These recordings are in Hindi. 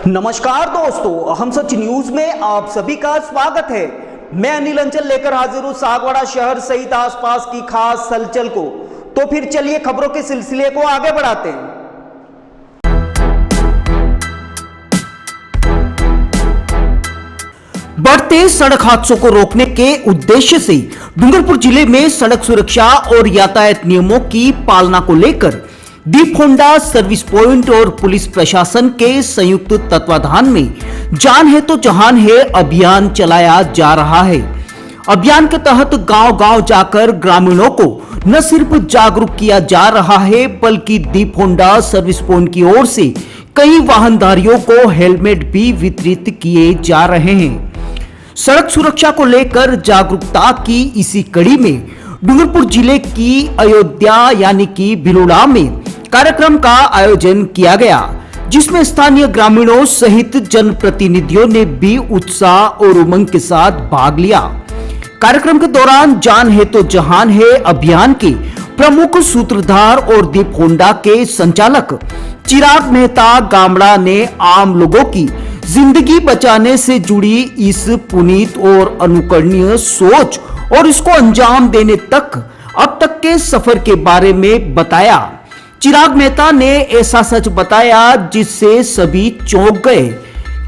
नमस्कार दोस्तों, हम सच न्यूज में आप सभी का स्वागत है। मैं अनिल अंचल लेकर हाजिर हूं सागवाड़ा शहर सहित आसपास की खास हलचल को। तो फिर चलिए खबरों के सिलसिले को आगे बढ़ाते हैं। बढ़ते सड़क हादसों को रोकने के उद्देश्य से डूंगरपुर जिले में सड़क सुरक्षा और यातायात नियमों की पालना को लेकर दीप होंडा सर्विस पॉइंट और पुलिस प्रशासन के संयुक्त तत्वाधान में जान है तो जहान है अभियान चलाया जा रहा है। अभियान के तहत गांव-गांव जाकर ग्रामीणों को न सिर्फ जागरूक किया जा रहा है बल्कि दीप होंडा सर्विस पॉइंट की ओर से कई वाहनधारियों को हेलमेट भी वितरित किए जा रहे हैं। सड़क सुरक्षा को लेकर जागरूकता की इसी कड़ी में डूंगरपुर जिले की अयोध्या यानी कि भिलोड़ा में कार्यक्रम का आयोजन किया गया, जिसमें स्थानीय ग्रामीणों सहित जनप्रतिनिधियों ने भी उत्साह और उमंग के साथ भाग लिया। कार्यक्रम के दौरान जान है तो जहान है अभियान के प्रमुख सूत्रधार और दीप होंडा के संचालक चिराग मेहता गामड़ा ने आम लोगों की जिंदगी बचाने से जुड़ी इस पुनीत और अनुकरणीय सोच और इसको अंजाम देने तक अब तक के सफर के बारे में बताया। चिराग मेहता ने ऐसा सच बताया जिससे सभी चौंक गए।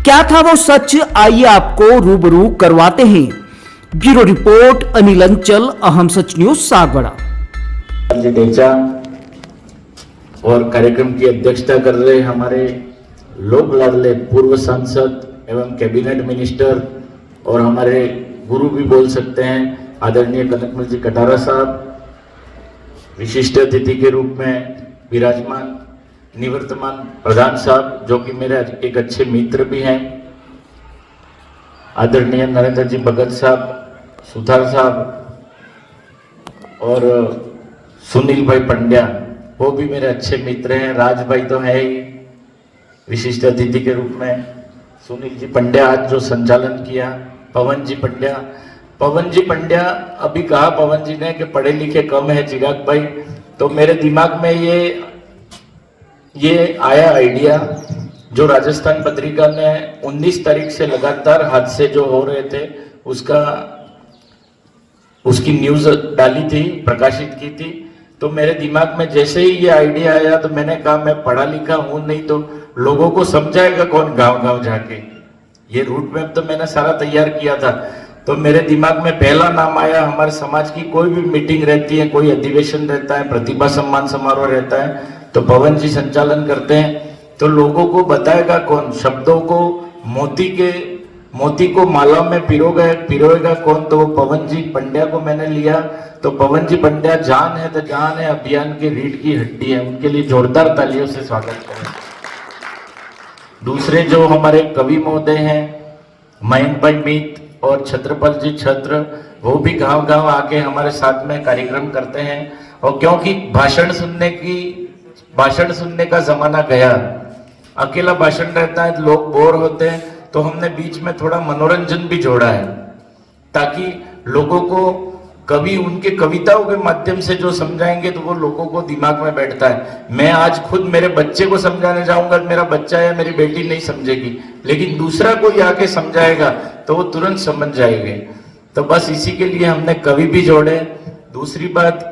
क्या था वो सच, आइए आपको रूबरू करवाते हैं। ब्यूरो रिपोर्ट अनिल अंचल, अहम सच न्यूज सागवाड़ा। और कार्यक्रम की अध्यक्षता कर रहे हमारे लोक लाडले पूर्व सांसद एवं कैबिनेट मिनिस्टर और हमारे गुरु भी बोल सकते हैं आदरणीय कनकमल जी कटारा साहब, विशिष्ट अतिथि के रूप में विराजमान निवर्तमान प्रधान साहब जो कि मेरे एक अच्छे मित्र भी हैं, आदरणीय नरेंद्र जी भगत साहब, सुथार साहब और सुनील भाई पंड्या वो भी मेरे अच्छे मित्र हैं। राज भाई तो है ही विशिष्ट अतिथि के रूप में। सुनील जी पंड्या आज जो संचालन किया, पवन जी पंड्या अभी कहा पवन जी ने कि पढ़े लिखे कम है चिराग भाई, तो मेरे दिमाग में ये आया आइडिया जो राजस्थान पत्रिका ने 19 तारीख से लगातार हादसे जो हो रहे थे उसकी न्यूज डाली थी, प्रकाशित की थी। तो मेरे दिमाग में जैसे ही ये आइडिया आया तो मैंने कहा मैं पढ़ा लिखा हूं नहीं तो लोगों को समझाएगा कौन गांव-गांव जाके। ये रूट मैप तो मैंने सारा तैयार किया था। तो मेरे दिमाग में पहला नाम आया, हमारे समाज की कोई भी मीटिंग रहती है, कोई अधिवेशन रहता है, प्रतिभा सम्मान समारोह रहता है, तो पवन जी संचालन करते हैं। तो लोगों को बताएगा कौन, शब्दों को मोती को माला में पिरोएगा कौन, तो वो पवन जी पंड्या को मैंने लिया। तो पवन जी पंड्या जान है तो जान है अभियान की रीढ़ की हड्डी है, उनके लिए जोरदार तालियों से स्वागत करें। दूसरे जो हमारे कवि महोदय हैं मयंक भाई मीत और छत्रपल जी छत्र, वो भी गांव-गांव आके हमारे साथ में कार्यक्रम करते हैं। और क्योंकि भाषण सुनने का जमाना गया, अकेला भाषण रहता है, लोग बोर होते हैं, तो हमने बीच में थोड़ा मनोरंजन भी जोड़ा है ताकि लोगों को कवि उनके कविताओं के माध्यम से जो समझाएंगे तो वो लोगों को दिमाग में बैठता है। मैं आज खुद मेरे बच्चे को समझाने जाऊंगा, मेरा बच्चा या मेरी बेटी नहीं समझेगी, लेकिन दूसरा कोई आके समझाएगा तो वो तुरंत समझ जाएंगे। तो बस इसी के लिए हमने कवि भी जोड़े। दूसरी बात,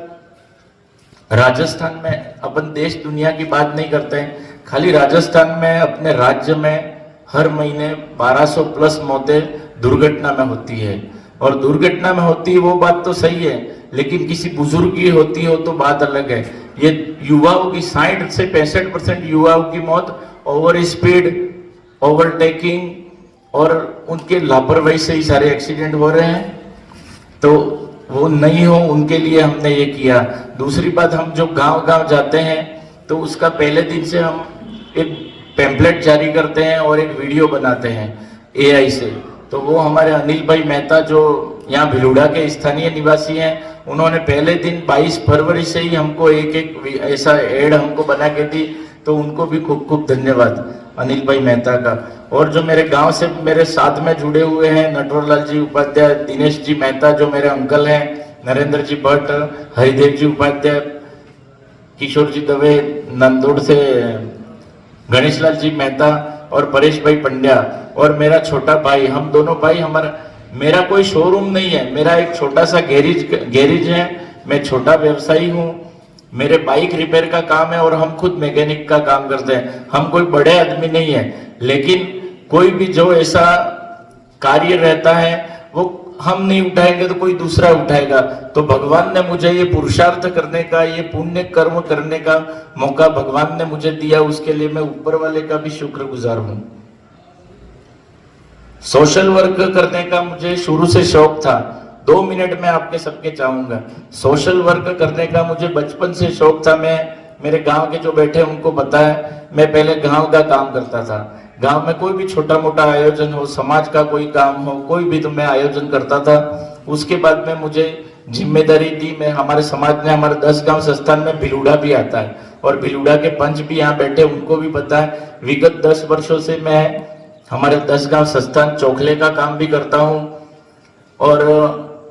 राजस्थान में अपन देश दुनिया की बात नहीं करते हैं, खाली राजस्थान में अपने राज्य में हर महीने 1200 प्लस मौतें दुर्घटना में होती है। और दुर्घटना में होती है वो बात तो सही है, लेकिन किसी बुजुर्ग की होती हो तो बात अलग है। ये युवाओं की 60 से 65% युवाओं की मौत ओवर स्पीड, ओवरटेकिंग और उनके लापरवाही से ही सारे एक्सीडेंट हो रहे हैं। तो वो नहीं हो उनके लिए हमने ये किया। दूसरी बात, हम जो गांव-गांव जाते हैं तो उसका पहले दिन से हम एक पैम्पलेट जारी करते हैं और एक वीडियो बनाते हैं AI से, तो वो हमारे अनिल भाई मेहता जो यहाँ भिलुड़ा के स्थानीय निवासी हैं, उन्होंने पहले दिन 22 फरवरी से ही हमको एक ऐसा एड हमको बना के दी, तो उनको भी खूब खूब धन्यवाद अनिल भाई मेहता का। और जो मेरे गांव से मेरे साथ में जुड़े हुए हैं, नटवरलाल जी उपाध्याय, दिनेश जी मेहता जो मेरे अंकल हैं, नरेंद्र जी भट्ट, हरिदेव जी उपाध्याय, किशोर जी दवे, नंदोड़ से गणेश लाल जी मेहता और परेश भाई पंड्या और मेरा छोटा भाई, हम दोनों भाई, हमारा मेरा कोई शोरूम नहीं है, मेरा एक छोटा सा गैरेज है, मैं छोटा व्यवसायी हूँ, मेरे बाइक रिपेयर का काम है और हम खुद मैकेनिक का काम करते हैं। हम कोई बड़े आदमी नहीं है, लेकिन कोई भी जो ऐसा कार्य रहता है वो हम नहीं उठाएंगे तो कोई दूसरा उठाएगा। तो भगवान ने मुझे ये पुरुषार्थ करने का, ये पुण्य कर्म करने का मौका भगवान ने मुझे दिया, उसके लिए मैं ऊपर वाले का भी शुक्रगुजार हूं। सोशल वर्क करने का मुझे शुरू से शौक था। 2 मिनट में आपके सबके चाहूंगा। सोशल वर्क करने का मुझे बचपन से शौक था। मैं मेरे गांव के जो बैठे उनको पता है, मैं पहले गांव का काम करता था। गांव में कोई भी छोटा मोटा आयोजन हो, समाज का कोई काम हो, कोई भी, तो मैं आयोजन करता था। उसके बाद में मुझे जिम्मेदारी दी, मैं हमारे समाज ने, हमारे 10 गांव संस्थान में भिलुड़ा भी आता है और भिलुड़ा के पंच भी यहाँ बैठे, उनको भी पता है। विगत 10 वर्षों से मैं हमारे 10 गांव संस्थान चौखले का काम भी करता हूँ और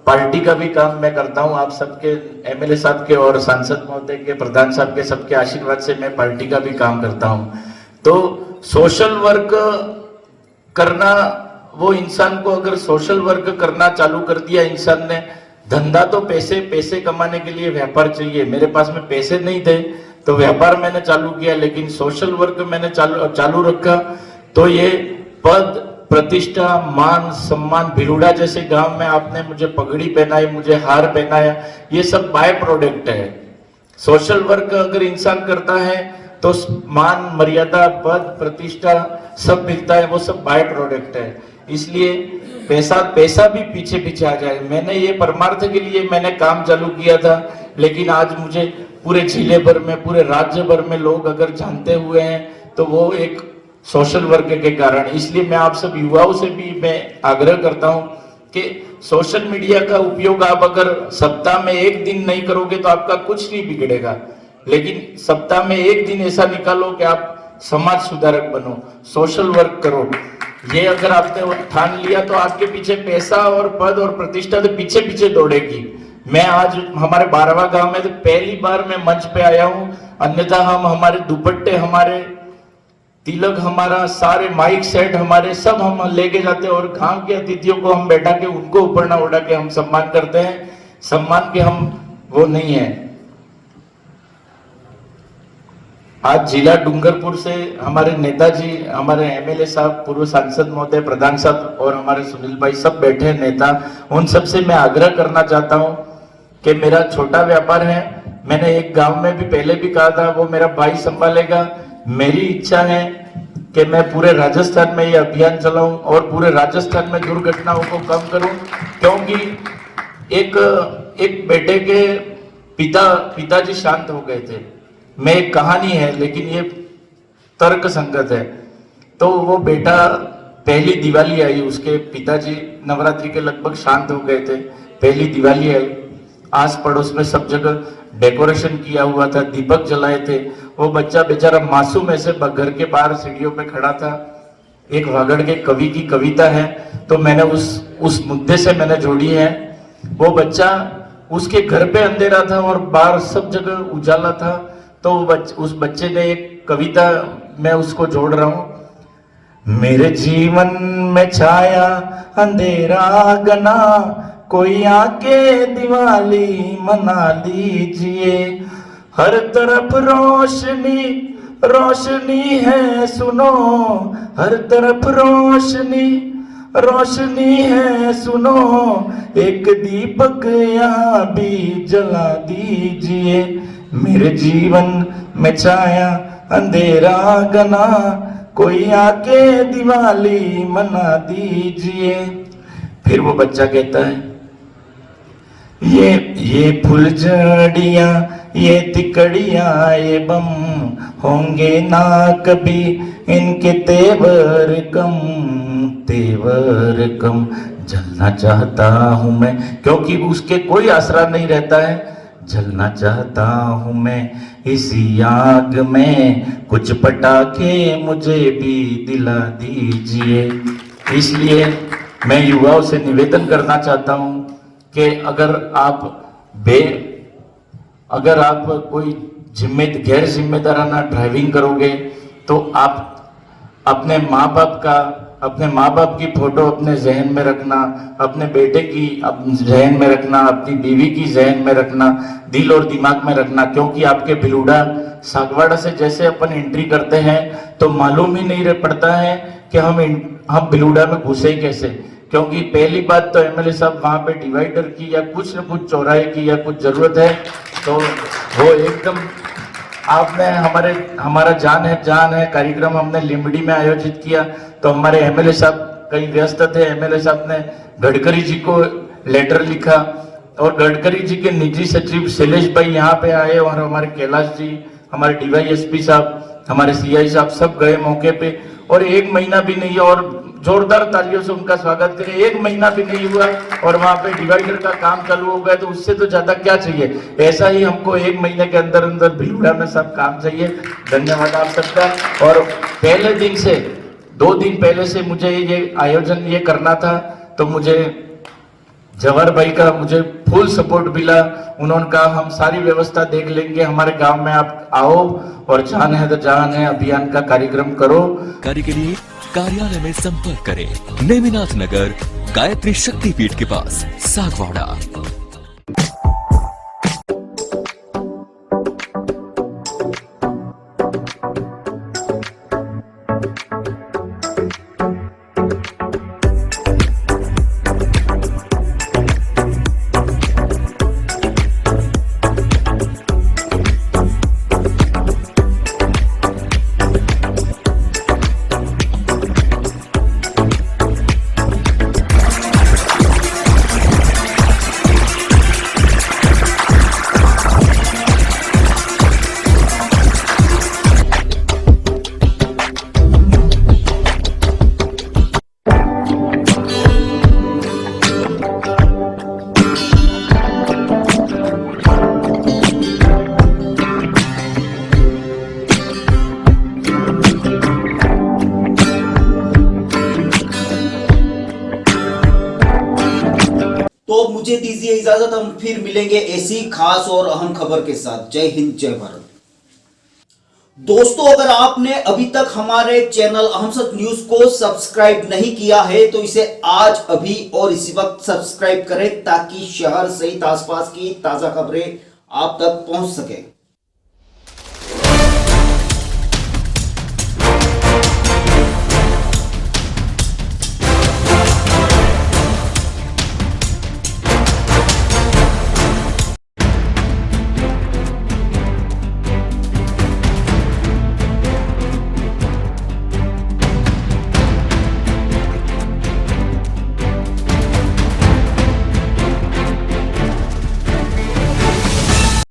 पार्टी का भी काम मैं करता हूँ। आप सबके एमएलए साहब के और सांसद महोदय के, प्रधान साहब के सबके आशीर्वाद से मैं पार्टी का भी काम करता हूँ। तो सोशल वर्क करना, वो इंसान को अगर सोशल वर्क करना चालू कर दिया इंसान ने, धंधा तो पैसे कमाने के लिए व्यापार चाहिए। मेरे पास में पैसे नहीं थे तो व्यापार मैंने चालू किया, लेकिन सोशल वर्क मैंने चालू रखा तो ये पद, प्रतिष्ठा, मान सम्मान, भिलुड़ा जैसे गांव में आपने मुझे पगड़ी पहनाई, मुझे हार पहनाया, ये सब बाय प्रोडक्ट है। सोशल वर्क अगर इंसान करता है तो मान, मर्यादा, पद, प्रतिष्ठा सब मिलता है, वो सब बाय प्रोडक्ट है। इसलिए पैसा भी पीछे आ जाए। मैंने ये परमार्थ के लिए मैंने काम चालू किया था, लेकिन आज मुझे पूरे जिले भर में, पूरे राज्य भर में लोग अगर जानते हुए हैं तो वो एक सोशल वर्क के कारण। इसलिए मैं आप सब युवाओं से भी मैं आग्रह करता हूं कि सोशल मीडिया का उपयोग आप अगर सप्ताह में 1 दिन नहीं करोगे तो आपका कुछ नहीं बिगड़ेगा, लेकिन सप्ताह में 1 दिन ऐसा निकालो कि आप समाज सुधारक बनो, सोशल वर्क करो। ये अगर आपने ठान लिया तो आपके पीछे पैसा और पद और प्रतिष्ठा तो पीछे दौड़ेगी। मैं आज हमारे 12वां गांव में तो पहली बार मैं मंच पे आया हूं, अन्यथा हम हमारे दुपट्टे, हमारे तिलक, हमारा सारे माइक सेट हमारे सब हम लेके जाते हैं और गांव के अतिथियों को हम बैठा के उनको ऊपर ना उड़ा के हम सम्मान करते हैं। सम्मान के हम वो नहीं है। आज जिला डूंगरपुर से हमारे नेताजी, हमारे एमएलए साहब, पूर्व सांसद महोदय, प्रधान साहब और हमारे सुनील भाई सब बैठे हैं नेता। उन सब से मैं आग्रह करना चाहता हूं कि मेरा छोटा व्यापार है, मैंने एक गांव में भी पहले भी कहा था, वो मेरा भाई संभालेगा। मेरी इच्छा है कि मैं पूरे राजस्थान में ये अभियान चलाऊं और पूरे राजस्थान में दुर्घटनाओं को कम करूं, क्योंकि एक बेटे के पिताजी शांत हो गए थे। मैं, एक कहानी है लेकिन ये तर्क संगत है। तो वो बेटा, पहली दिवाली आई, उसके पिताजी नवरात्रि के लगभग शांत हो गए थे। पहली दिवाली आई, आस पड़ोस में सब जगह डेकोरेशन किया हुआ था, दीपक जलाए थे। वो बच्चा बेचारा मासूम ऐसे घर के बाहर सीढ़ियों पे खड़ा था। एक वागड़ के कवि की कविता है, तो मैंने उस मुद्दे से मैंने जोड़ी है। वो बच्चा, उसके घर पे अंधेरा था और बाहर सब जगह उजाला था, तो उस बच्चे ने एक कविता, मैं उसको जोड़ रहा हूं। मेरे जीवन में छाया अंधेरा घना, कोई आके दिवाली मना लीजिए। हर तरफ रोशनी रोशनी है सुनो, हर तरफ रोशनी रोशनी है सुनो, एक दीपक यहाँ भी जला दीजिए। मेरे जीवन में छाया अंधेरा घना, कोई आके दिवाली मना दीजिए। फिर वो बच्चा कहता है, ये फुलझड़ियां, ये तिकड़ियां, ये बम होंगे ना कभी इनके तेवर कम। तेवर कम, जलना चाहता हूँ मैं, क्योंकि उसके कोई आसरा नहीं रहता है। जलना चाहता हूँ मैं इसी आग में, कुछ पटाखे मुझे भी दिला दीजिए। इसलिए मैं युवाओं से निवेदन करना चाहता हूँ कि अगर आप कोई गैर जिम्मेदाराना ड्राइविंग करोगे तो आप अपने माँ बाप की फोटो अपने जहन में रखना, अपने बेटे की जहन में रखना, अपनी बीवी की जहन में रखना, दिल और दिमाग में रखना, क्योंकि आपके भिलूड़ा सागवाड़ा से जैसे अपन एंट्री करते हैं तो मालूम ही नहीं रह पड़ता है कि हम भिलूड़ा में घुसे कैसे। क्योंकि पहली बात तो एमएलए साहब वहां पे डिवाइडर की या कुछ न कुछ चौराहे की या कुछ जरूरत है, तो वो एकदम आपने हमारा जान है कार्यक्रम हमने लिमड़ी में आयोजित किया, तो हमारे एमएलए साहब कहीं व्यस्त थे। एमएलए साहब ने गडकरी जी को लेटर लिखा और गडकरी जी के निजी सचिव शैलेश भाई यहाँ पे आए और हमारे कैलाश जी, हमारे डीवाईएसपी साहब, हमारे सीआई साहब सब गए मौके पे, और 1 महीना भी नहीं, और जोरदार तालियों से उनका स्वागत करें। 1 महीना भी नहीं हुआ और वहां पे डिवाइडर का काम चालू हो गया, तो उससे तो ज्यादा क्या चाहिए। ऐसा ही हमको 1 महीने के अंदर अंदर भिलूड़ा में सब काम चाहिए। धन्यवाद आप सबका। और पहले दिन से 2 दिन पहले से मुझे ये आयोजन ये करना था, तो मुझे जवाहर भाई का मुझे फुल सपोर्ट मिला। उन्होंने कहा हम सारी व्यवस्था देख लेंगे, हमारे गांव में आप आओ और जान है तो जान है अभियान का कार्यक्रम करो। कार्य के लिए कार्यालय में संपर्क करें। नेमिनाथ नगर, गायत्री शक्तिपीठ के पास, सागवाड़ा। तो मुझे दीजिए इजाजत, हम फिर मिलेंगे ऐसी खास और अहम खबर के साथ। जय हिंद, जय भारत। दोस्तों, अगर आपने अभी तक हमारे चैनल अहम सच न्यूज को सब्सक्राइब नहीं किया है तो इसे आज अभी और इसी वक्त सब्सक्राइब करें, ताकि शहर सहित आसपास की ताजा खबरें आप तक पहुंच सके।